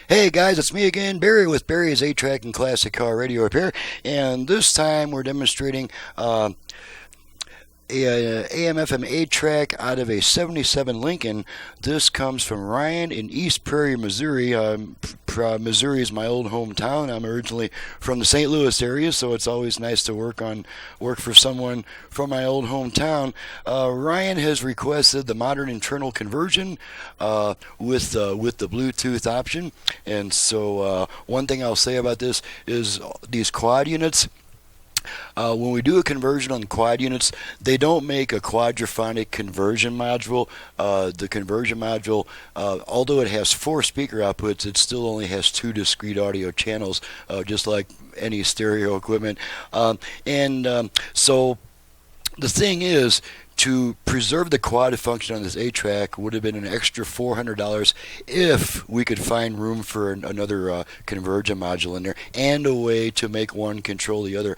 Hey guys, it's me again, Barry with Barry's 8-Track and Classic Car Radio Repair, and this time we're demonstrating a AM-FM-8 track out of a 77 Lincoln. This comes from Ryan in East Prairie, Missouri. Missouri is my old hometown. I'm originally from the St. Louis area, so it's always nice to work for someone from my old hometown. Ryan has requested the modern internal conversion with the Bluetooth option, and so one thing I'll say about this is these quad units. When we do a conversion on quad units, they don't make a quadraphonic conversion module. The conversion module, although it has 4 speaker outputs, it still only has 2 discrete audio channels, just like any stereo equipment. So the thing is, to preserve the quad function on this 8-track would have been an extra $400 if we could find room for another conversion module in there and a way to make one control the other,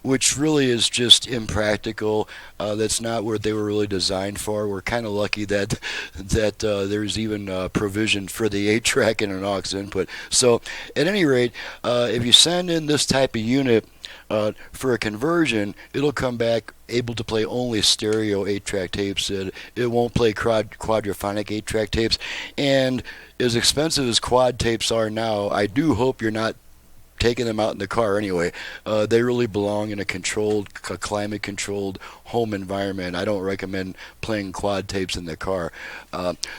which really is just impractical. That's not what they were really designed for. We're kind of lucky that there's even provision for the 8-track and an aux input. So at any rate, if you send in this type of unit for a conversion, it'll come back able to play only stereo 8-track tapes. It won't play quadraphonic 8-track tapes. And as expensive as quad tapes are now, I do hope you're not taking them out in the car anyway. They really belong in a climate-controlled home environment. I don't recommend playing quad tapes in the car.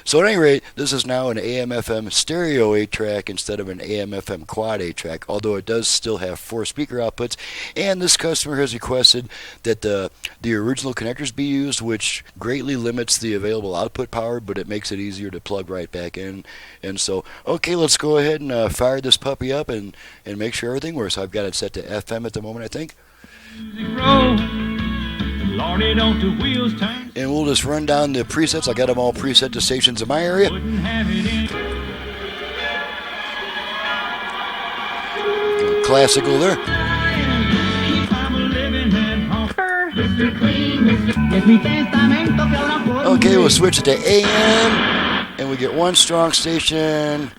So at any rate, this is now an AM-FM stereo 8-track instead of an AM-FM quad 8-track, although it does still have 4 speaker outputs. And this customer has requested that the original connectors be used, which greatly limits the available output power, but it makes it easier to plug right back in. And so, okay, let's go ahead and fire this puppy up and make sure everything works. I've got it set to FM at the moment, I think. And we'll just run down the presets. I got them all preset to stations in my area. Classical there. Okay, we'll switch it to AM, and we get one strong station.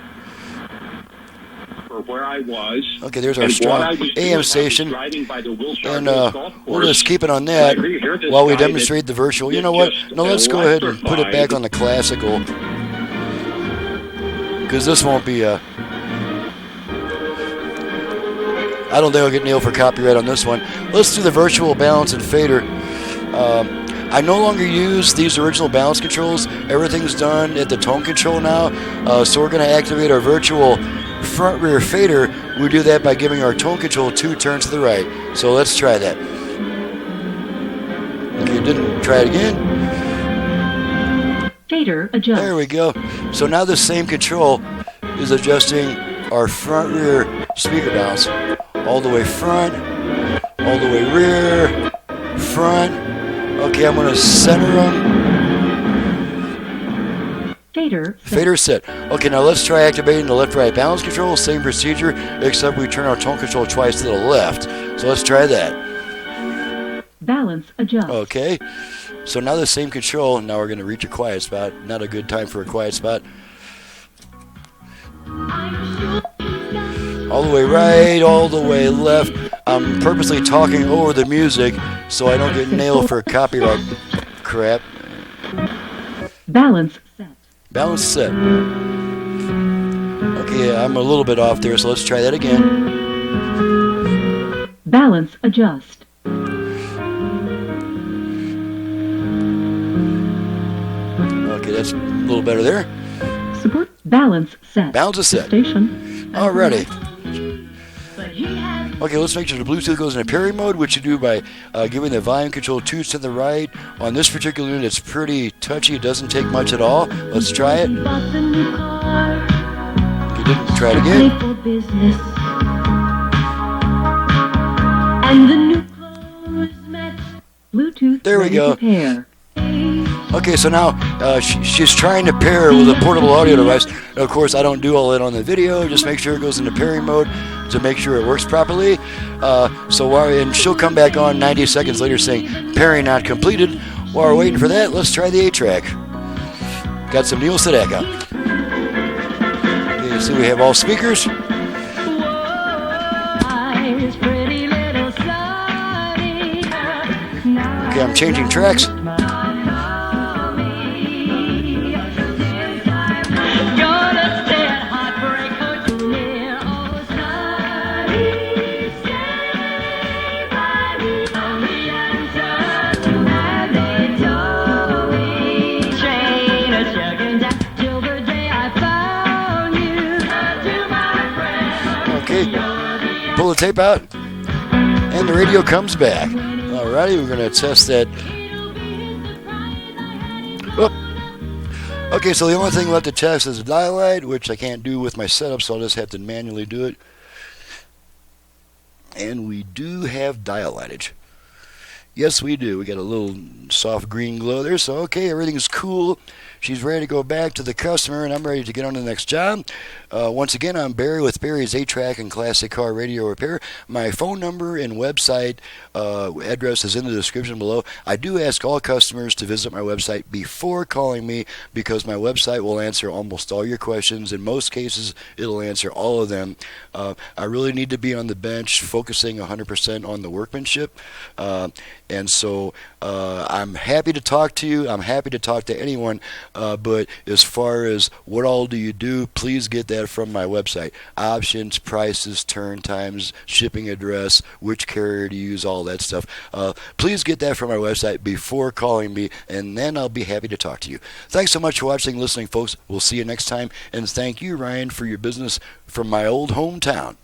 Where I was. Okay, there's our strong AM station, and we'll just keep it on that while we demonstrate the virtual. You know what? No, let's go ahead and put it back on the classical, because this won't be I don't think I'll get nailed for copyright on this one. Let's do the virtual balance and fader. I no longer use these original balance controls. Everything's done at the tone control now, so we're going to activate our virtual front rear fader. We do that by giving our tone control 2 turns to the right. So let's try that. Okay, didn't try it again. Fader adjust. There we go. So now the same control is adjusting our front rear speaker balance. All the way front, all the way rear, front. Okay, I'm going to center them. Fader set. Okay, now let's try activating the left-right balance control. Same procedure, except we turn our tone control twice to the left. So let's try that. Balance adjust. Okay, so now the same control. Now we're going to reach a quiet spot. Not a good time for a quiet spot. All the way right, all the way left. I'm purposely talking over the music so I don't get nailed for copyright crap. Balance set. Balance set. Okay, I'm a little bit off there, so let's try that again. Balance adjust. Okay, that's a little better there. Support balance set. Balance is set. Station. Alrighty. Okay, let's make sure the Bluetooth goes into parry mode, which you do by giving the volume control 2 to the right. On this particular unit, it's pretty touchy. It doesn't take much at all. Let's try it. If you didn't, try it again. Bluetooth. There we go. Okay, so now she's trying to pair with a portable audio device. And of course, I don't do all that on the video. Just make sure it goes into pairing mode to make sure it works properly. And she'll come back on 90 seconds later saying, pairing not completed. While we're waiting for that, let's try the 8-track. Got some Neil Sedaka. Okay, See, we have all speakers. Okay, I'm changing tracks. Okay, pull the tape out, and the radio comes back. Alrighty, we're going to test that. Whoop. Okay, so the only thing left to test is the dial light, which I can't do with my setup, so I'll just have to manually do it. And we do have dial lightage. Yes, we do. We got a little soft green glow there, so okay, everything's cool. She's ready to go back to the customer, and I'm ready to get on to the next job. Once again, I'm Barry with Barry's 8-Track and Classic Car Radio Repair. My phone number and website address is in the description below. I do ask all customers to visit my website before calling me because my website will answer almost all your questions. In most cases, it'll answer all of them. I really need to be on the bench focusing 100% on the workmanship. And so I'm happy to talk to you. I'm happy to talk to anyone. But as far as what all do you do, please get that from my website. Options, prices, turn times, shipping address, which carrier to use, all that stuff. Please get that from my website before calling me, and then I'll be happy to talk to you. Thanks so much for watching, listening, folks. We'll see you next time. And thank you, Ryan, for your business from my old hometown.